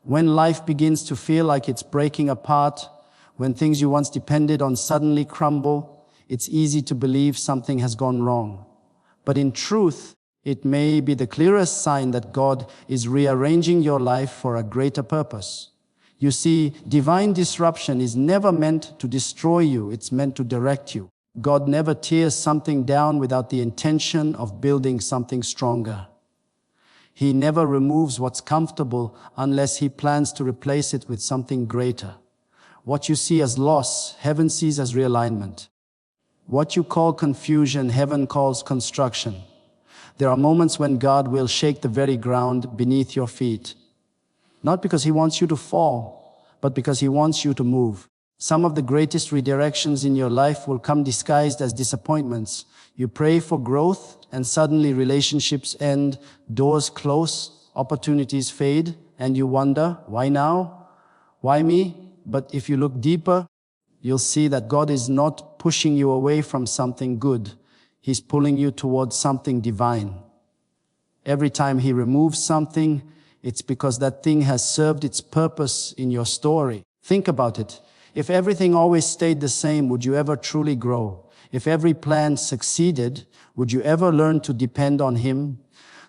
When life begins to feel like it's breaking apart, when things you once depended on suddenly crumble, it's easy to believe something has gone wrong. But in truth, it may be the clearest sign that God is rearranging your life for a greater purpose. You see, divine disruption is never meant to destroy you, it's meant to direct you. God never tears something down without the intention of building something stronger. He never removes what's comfortable unless He plans to replace it with something greater. What you see as loss, heaven sees as realignment. What you call confusion, heaven calls construction. There are moments when God will shake the very ground beneath your feet. Not because He wants you to fall, but because He wants you to move. Some of the greatest redirections in your life will come disguised as disappointments. You pray for growth, and suddenly relationships end, doors close, opportunities fade, and you wonder, why now? Why me? But if you look deeper, you'll see that God is not pushing you away from something good. He's pulling you towards something divine. Every time He removes something, it's because that thing has served its purpose in your story. Think about it. If everything always stayed the same, would you ever truly grow? If every plan succeeded, would you ever learn to depend on Him?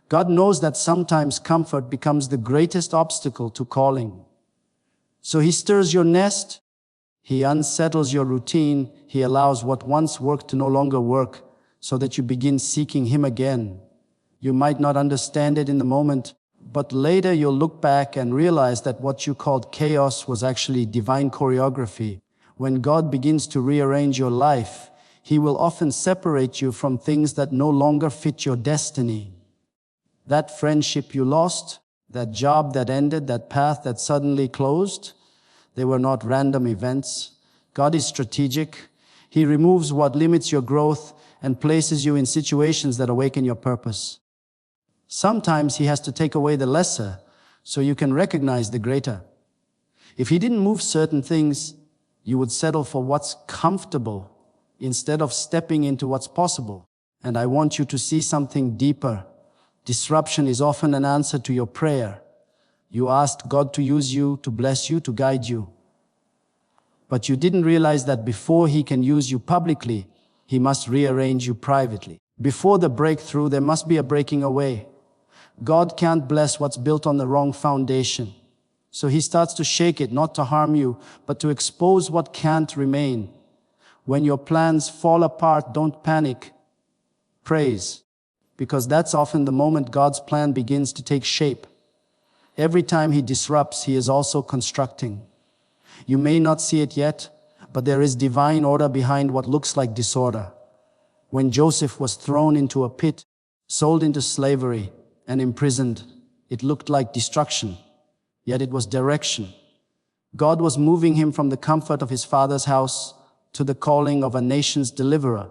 God knows that sometimes comfort becomes the greatest obstacle to calling. So He stirs your nest, He unsettles your routine, He allows what once worked to no longer work, so that you begin seeking Him again. You might not understand it in the moment, but later you'll look back and realize that what you called chaos was actually divine choreography. When God begins to rearrange your life, He will often separate you from things that no longer fit your destiny. That friendship you lost, that job that ended, that path that suddenly closed, they were not random events. God is strategic. He removes what limits your growth and places you in situations that awaken your purpose. Sometimes He has to take away the lesser so you can recognize the greater. If He didn't move certain things, you would settle for what's comfortable instead of stepping into what's possible. And I want you to see something deeper. Disruption is often an answer to your prayer. You asked God to use you, to bless you, to guide you. But you didn't realize that before He can use you publicly, He must rearrange you privately. Before the breakthrough, there must be a breaking away. God can't bless what's built on the wrong foundation. So He starts to shake it, not to harm you, but to expose what can't remain. When your plans fall apart, don't panic. Praise. Because that's often the moment God's plan begins to take shape. Every time He disrupts, He is also constructing. You may not see it yet, but there is divine order behind what looks like disorder. When Joseph was thrown into a pit, sold into slavery, and imprisoned, it looked like destruction, yet it was direction. God was moving him from the comfort of his father's house to the calling of a nation's deliverer.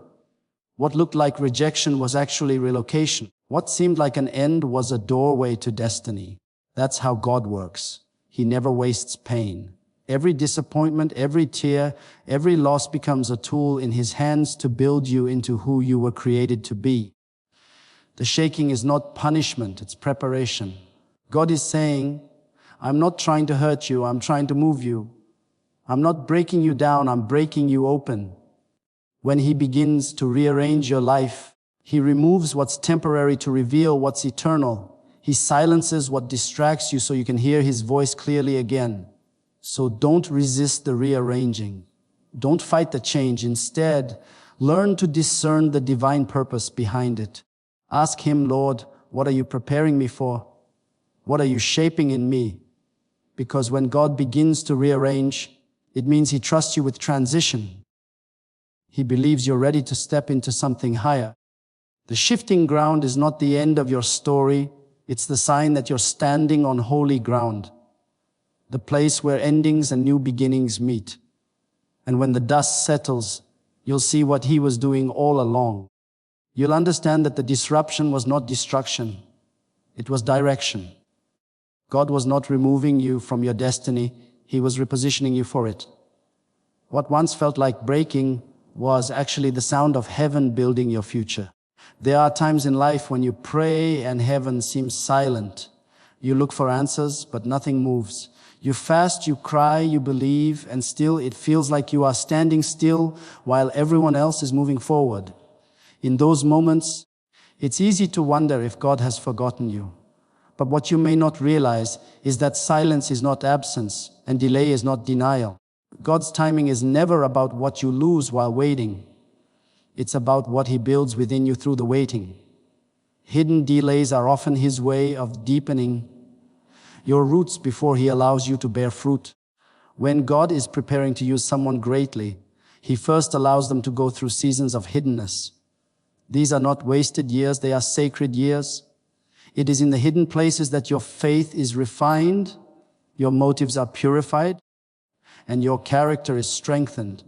What looked like rejection was actually relocation. What seemed like an end was a doorway to destiny. That's how God works. He never wastes pain. Every disappointment, every tear, every loss becomes a tool in His hands to build you into who you were created to be. The shaking is not punishment, it's preparation. God is saying, I'm not trying to hurt you, I'm trying to move you. I'm not breaking you down, I'm breaking you open. When He begins to rearrange your life, He removes what's temporary to reveal what's eternal. He silences what distracts you so you can hear His voice clearly again. So don't resist the rearranging. Don't fight the change. Instead, learn to discern the divine purpose behind it. Ask Him, Lord, what are you preparing me for? What are you shaping in me? Because when God begins to rearrange, it means He trusts you with transition. He believes you're ready to step into something higher. The shifting ground is not the end of your story. It's the sign that you're standing on holy ground. The place where endings and new beginnings meet. And when the dust settles, you'll see what He was doing all along. You'll understand that the disruption was not destruction. It was direction. God was not removing you from your destiny. He was repositioning you for it. What once felt like breaking was actually the sound of heaven building your future. There are times in life when you pray and heaven seems silent. You look for answers, but nothing moves. You fast, you cry, you believe, and still it feels like you are standing still while everyone else is moving forward. In those moments, it's easy to wonder if God has forgotten you. But what you may not realize is that silence is not absence, and delay is not denial. God's timing is never about what you lose while waiting. It's about what He builds within you through the waiting. Hidden delays are often His way of deepening your roots before He allows you to bear fruit. When God is preparing to use someone greatly, He first allows them to go through seasons of hiddenness. These are not wasted years, they are sacred years. It is in the hidden places that your faith is refined, your motives are purified, and your character is strengthened.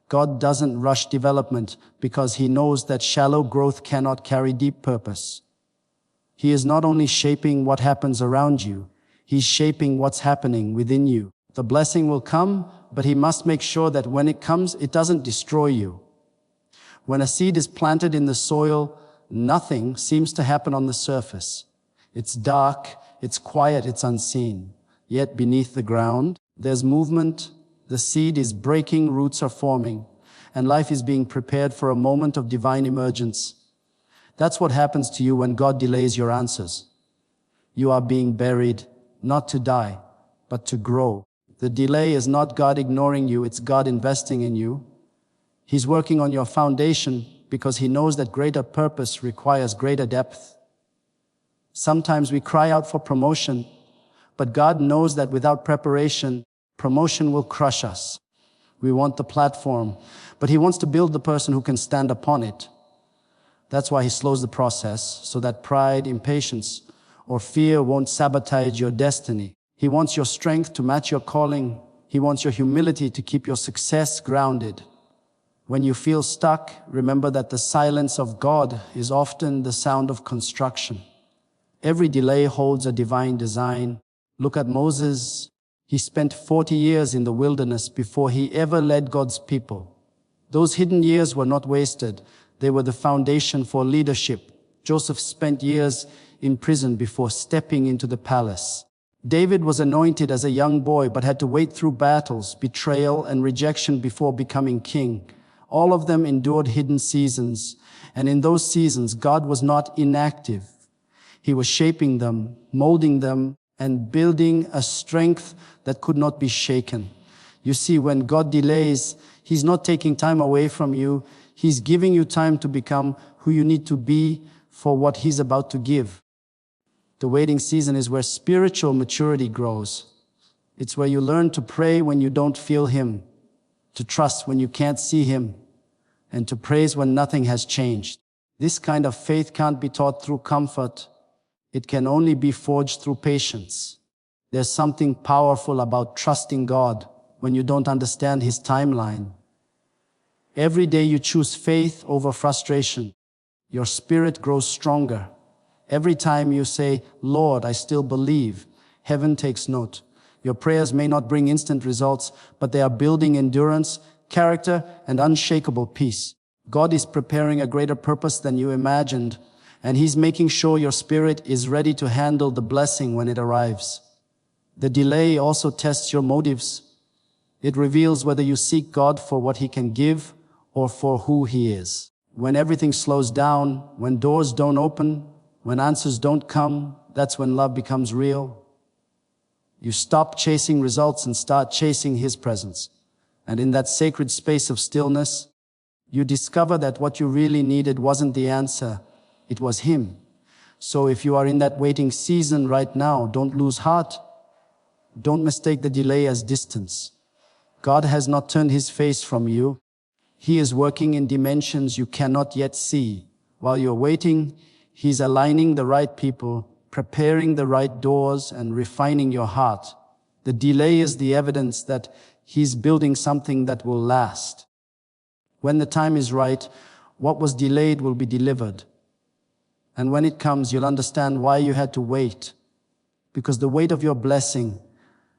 God doesn't rush development because He knows that shallow growth cannot carry deep purpose. He is not only shaping what happens around you, He's shaping what's happening within you. The blessing will come, but He must make sure that when it comes, it doesn't destroy you. When a seed is planted in the soil, nothing seems to happen on the surface. It's dark, it's quiet, it's unseen. Yet beneath the ground, there's movement, the seed is breaking, roots are forming, and life is being prepared for a moment of divine emergence. That's what happens to you when God delays your answers. You are being buried, not to die, but to grow. The delay is not God ignoring you, it's God investing in you. He's working on your foundation because He knows that greater purpose requires greater depth. Sometimes we cry out for promotion, but God knows that without preparation, promotion will crush us. We want the platform, but He wants to build the person who can stand upon it. That's why He slows the process, so that pride, impatience, or fear won't sabotage your destiny. He wants your strength to match your calling. He wants your humility to keep your success grounded. When you feel stuck, remember that the silence of God is often the sound of construction. Every delay holds a divine design. Look at Moses. He spent 40 years in the wilderness before he ever led God's people. Those hidden years were not wasted. They were the foundation for leadership. Joseph spent years in prison before stepping into the palace. David was anointed as a young boy but had to wait through battles, betrayal, and rejection before becoming king. All of them endured hidden seasons, and in those seasons, God was not inactive. He was shaping them, molding them, and building a strength that could not be shaken. You see, when God delays, He's not taking time away from you. He's giving you time to become who you need to be for what He's about to give. The waiting season is where spiritual maturity grows. It's where you learn to pray when you don't feel Him, to trust when you can't see Him, and to praise when nothing has changed. This kind of faith can't be taught through comfort. It can only be forged through patience. There's something powerful about trusting God when you don't understand His timeline. Every day you choose faith over frustration. Your spirit grows stronger. Every time you say, Lord, I still believe, heaven takes note. Your prayers may not bring instant results, but they are building endurance, character, and unshakable peace. God is preparing a greater purpose than you imagined, and He's making sure your spirit is ready to handle the blessing when it arrives. The delay also tests your motives. It reveals whether you seek God for what He can give or for who He is. When everything slows down, when doors don't open, when answers don't come, that's when love becomes real. You stop chasing results and start chasing His presence. And in that sacred space of stillness, you discover that what you really needed wasn't the answer, it was Him. So if you are in that waiting season right now, don't lose heart. Don't mistake the delay as distance. God has not turned His face from you. He is working in dimensions you cannot yet see. While you're waiting, He's aligning the right people, preparing the right doors, and refining your heart. The delay is the evidence that He's building something that will last. When the time is right, what was delayed will be delivered. And when it comes, you'll understand why you had to wait. Because the weight of your blessing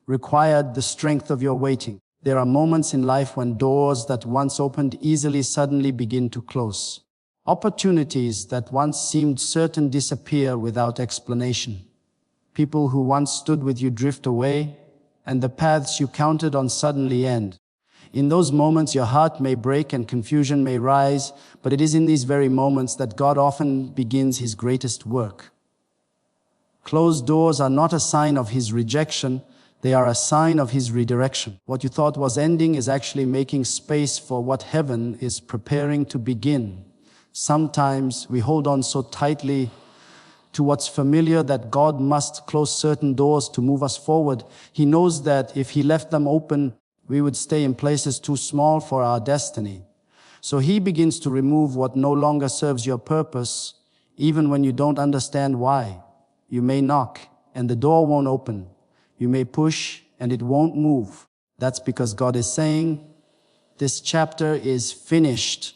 required the strength of your waiting. There are moments in life when doors that once opened easily suddenly begin to close. Opportunities that once seemed certain disappear without explanation. People who once stood with you drift away, and the paths you counted on suddenly end. In those moments, your heart may break and confusion may rise, but it is in these very moments that God often begins His greatest work. Closed doors are not a sign of His rejection, they are a sign of His redirection. What you thought was ending is actually making space for what heaven is preparing to begin. Sometimes we hold on so tightly to what's familiar that God must close certain doors to move us forward. He knows that if He left them open, we would stay in places too small for our destiny. So He begins to remove what no longer serves your purpose, even when you don't understand why. You may knock, and the door won't open. You may push, and it won't move. That's because God is saying, this chapter is finished.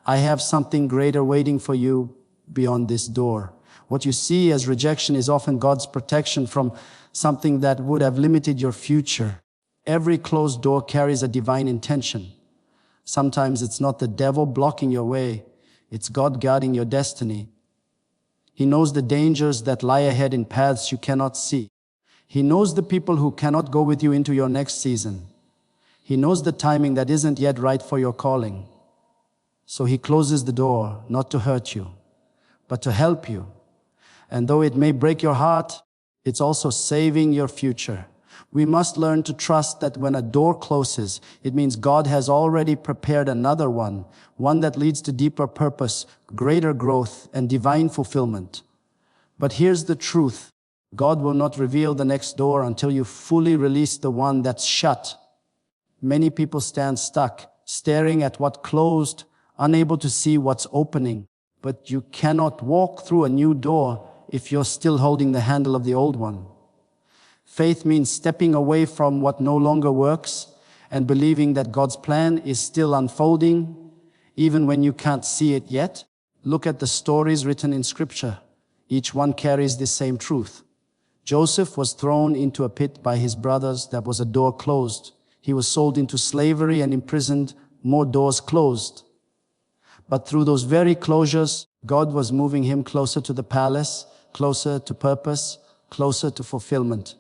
I have something greater waiting for you beyond this door. What you see as rejection is often God's protection from something that would have limited your future. Every closed door carries a divine intention. Sometimes it's not the devil blocking your way, it's God guarding your destiny. He knows the dangers that lie ahead in paths you cannot see. He knows the people who cannot go with you into your next season. He knows the timing that isn't yet right for your calling. So He closes the door, not to hurt you, but to help you. And though it may break your heart, it's also saving your future. We must learn to trust that when a door closes, it means God has already prepared another one that leads to deeper purpose, greater growth, and divine fulfillment. But here's the truth. God will not reveal the next door until you fully release the one that's shut. Many people stand stuck, staring at what closed, unable to see what's opening. But you cannot walk through a new door if you're still holding the handle of the old one. Faith means stepping away from what no longer works and believing that God's plan is still unfolding, even when you can't see it yet. Look at the stories written in Scripture. Each one carries this same truth. Joseph was thrown into a pit by his brothers. That was a door closed. He was sold into slavery and imprisoned. More doors closed. But through those very closures, God was moving him closer to the palace, closer to purpose, closer to fulfillment.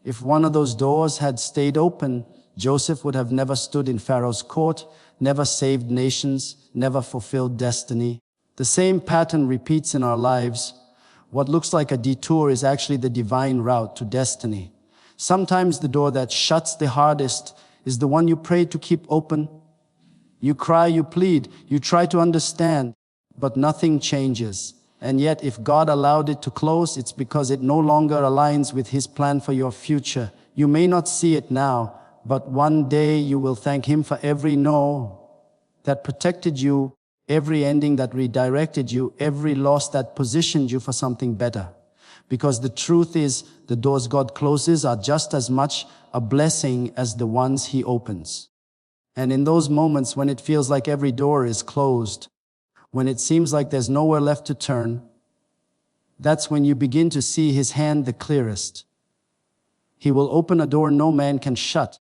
If one of those doors had stayed open, Joseph would have never stood in Pharaoh's court, never saved nations, never fulfilled destiny. The same pattern repeats in our lives. What looks like a detour is actually the divine route to destiny. Sometimes the door that shuts the hardest is the one you pray to keep open. You cry, you plead, you try to understand, but nothing changes. And yet, if God allowed it to close, it's because it no longer aligns with His plan for your future. You may not see it now, but one day you will thank Him for every no that protected you, every ending that redirected you, every loss that positioned you for something better. Because the truth is, the doors God closes are just as much a blessing as the ones He opens. And in those moments when it feels like every door is closed, when it seems like there's nowhere left to turn, that's when you begin to see His hand the clearest. He will open a door no man can shut.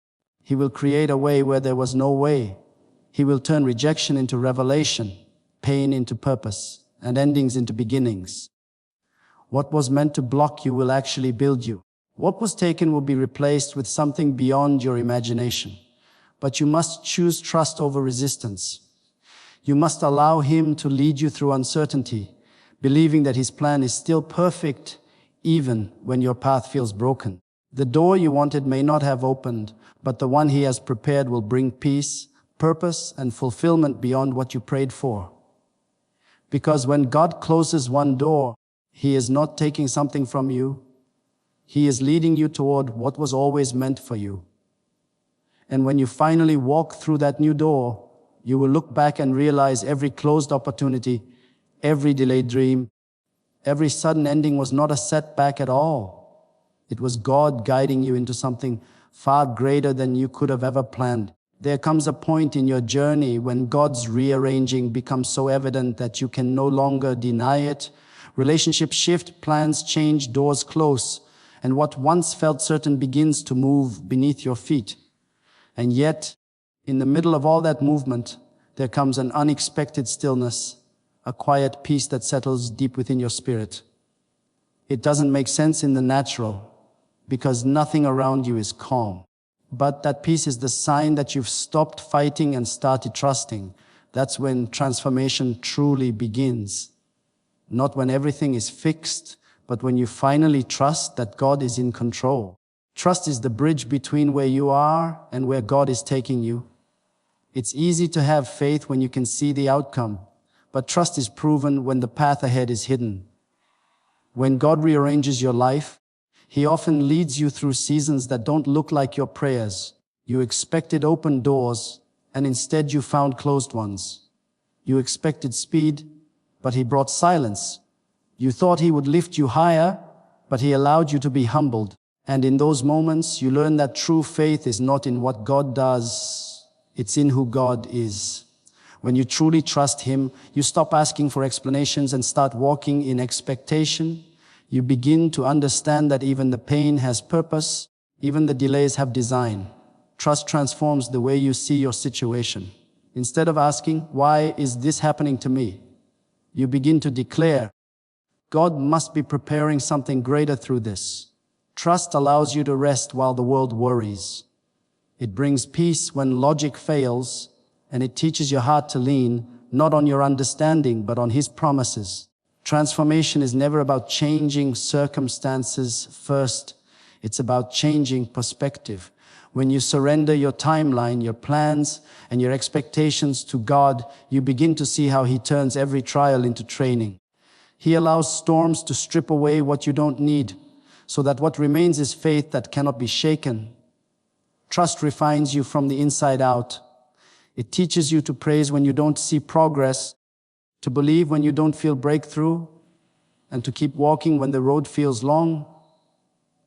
He will create a way where there was no way. He will turn rejection into revelation, pain into purpose, and endings into beginnings. What was meant to block you will actually build you. What was taken will be replaced with something beyond your imagination. But you must choose trust over resistance. You must allow Him to lead you through uncertainty, believing that His plan is still perfect, even when your path feels broken. The door you wanted may not have opened, but the one He has prepared will bring peace, purpose, and fulfillment beyond what you prayed for. Because when God closes one door, He is not taking something from you. He is leading you toward what was always meant for you. And when you finally walk through that new door, you will look back and realize every closed opportunity, every delayed dream, every sudden ending was not a setback at all. It was God guiding you into something far greater than you could have ever planned. There comes a point in your journey when God's rearranging becomes so evident that you can no longer deny it. Relationships shift, plans change, doors close, and what once felt certain begins to move beneath your feet. And yet, in the middle of all that movement, there comes an unexpected stillness, a quiet peace that settles deep within your spirit. It doesn't make sense in the natural because nothing around you is calm. But that peace is the sign that you've stopped fighting and started trusting. That's when transformation truly begins. Not when everything is fixed, but when you finally trust that God is in control. Trust is the bridge between where you are and where God is taking you. It's easy to have faith when you can see the outcome, but trust is proven when the path ahead is hidden. When God rearranges your life, He often leads you through seasons that don't look like your prayers. You expected open doors, and instead you found closed ones. You expected speed, but He brought silence. You thought He would lift you higher, but He allowed you to be humbled. And in those moments, you learn that true faith is not in what God does, it's in who God is. When you truly trust Him, you stop asking for explanations and start walking in expectation. You begin to understand that even the pain has purpose, even the delays have design. Trust transforms the way you see your situation. Instead of asking, "Why is this happening to me?" you begin to declare, "God must be preparing something greater through this." Trust allows you to rest while the world worries. It brings peace when logic fails, and it teaches your heart to lean, not on your understanding, but on His promises. Transformation is never about changing circumstances first. It's about changing perspective. When you surrender your timeline, your plans, and your expectations to God, you begin to see how He turns every trial into training. He allows storms to strip away what you don't need, so that what remains is faith that cannot be shaken. Trust refines you from the inside out. It teaches you to praise when you don't see progress, to believe when you don't feel breakthrough, and to keep walking when the road feels long.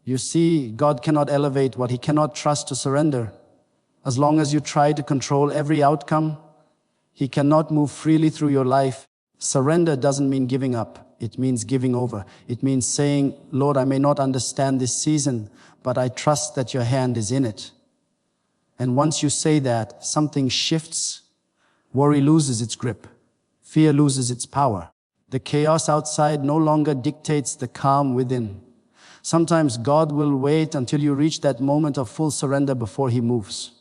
You see, God cannot elevate what He cannot trust to surrender. As long as you try to control every outcome, He cannot move freely through your life. Surrender doesn't mean giving up. It means giving over. It means saying, "Lord, I may not understand this season, but I trust that your hand is in it." And once you say that, something shifts. Worry loses its grip. Fear loses its power. The chaos outside no longer dictates the calm within. Sometimes God will wait until you reach that moment of full surrender before He moves.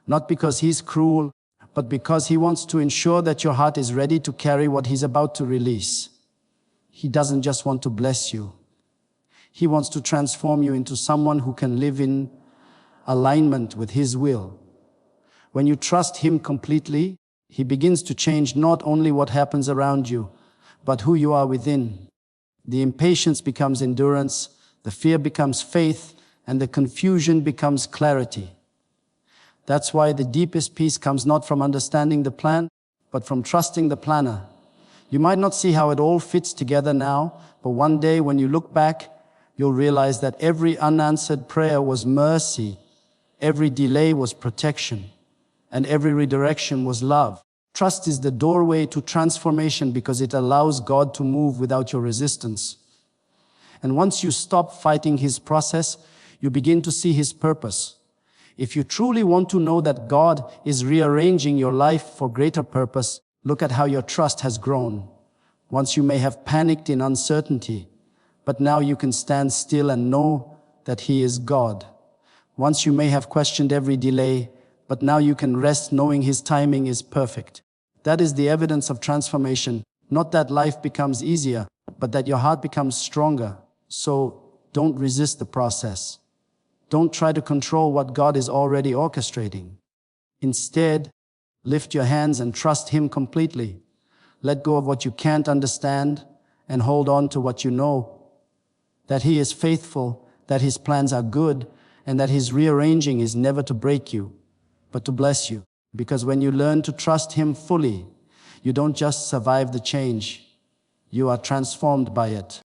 Not because He's cruel, but because He wants to ensure that your heart is ready to carry what He's about to release. He doesn't just want to bless you. He wants to transform you into someone who can live in alignment with His will. When you trust Him completely, He begins to change not only what happens around you, but who you are within. The impatience becomes endurance, the fear becomes faith, and the confusion becomes clarity. That's why the deepest peace comes not from understanding the plan, but from trusting the planner. You might not see how it all fits together now, but one day when you look back, you'll realize that every unanswered prayer was mercy, every delay was protection, and every redirection was love. Trust is the doorway to transformation because it allows God to move without your resistance. And once you stop fighting His process, you begin to see His purpose. If you truly want to know that God is rearranging your life for greater purpose, look at how your trust has grown. Once you may have panicked in uncertainty, but now you can stand still and know that He is God. Once you may have questioned every delay, but now you can rest knowing His timing is perfect. That is the evidence of transformation, not that life becomes easier, but that your heart becomes stronger. So don't resist the process. Don't try to control what God is already orchestrating. Instead, lift your hands and trust Him completely. Let go of what you can't understand and hold on to what you know. That He is faithful, that His plans are good, and that His rearranging is never to break you, but to bless you. Because when you learn to trust Him fully, you don't just survive the change, you are transformed by it.